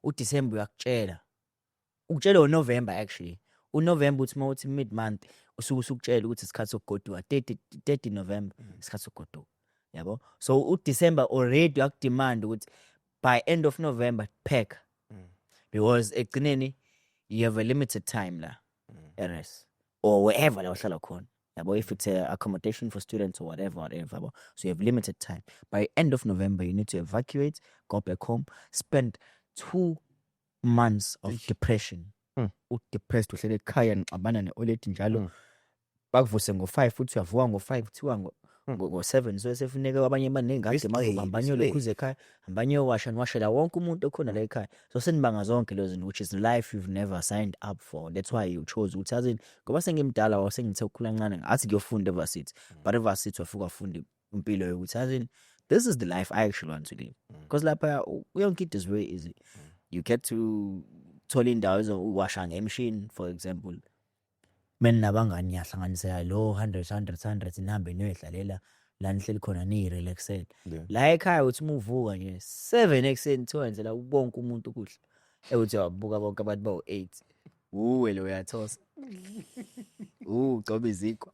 uDecember uyakutshela ukutshela uNovember actually uNovember uthi mawuthi mid month usuke usukutshela ukuthi isikhathi sokugoduka 30 November isikhathi sokugoduka yabo. So uDecember already uyakudemand ukuthi by end of November pack because ekugcineni you have a limited time la RS or wherever la uhlala khona yabo, if it's a accommodation for students or whatever yabo. So you have limited time. By end of November you need to evacuate, go back home, spend 2 months of depression. Depressed uhlele ekhaya ngixabana neoledi njalo bakuvuse ngo5 futhi uyavuka ngo5 kuthiwa ngo7 so sefuneka abanye abanengade manje lokhuze ekhaya abanye owasha nwashela wonke umuntu okhona la ekhaya. So senibanga zonke lezo zinto which is life you've never signed up for. That's why you chose ukuthi azini ngoba sengimdala wasengithe ukukhula kancane ngathi ngiyofunda evarsity but evarsity wafuka ufunda impilo yokuthi azini this is the life I actually want to live because lapha yonke into is very easy. You get to thola indawo ezowasha ngemshini for example. Mina nabangani ngiyahlanganisela lo 100 nihambe niyodlalela la nihleli khona ni relaxed la ekhaya uthi uvuka nje 7 ekseni thwenzela bonke umuntu kuhle ewuthi wabuka bonke abantu bawo8 uwe lo uyathosa ugcoba iziko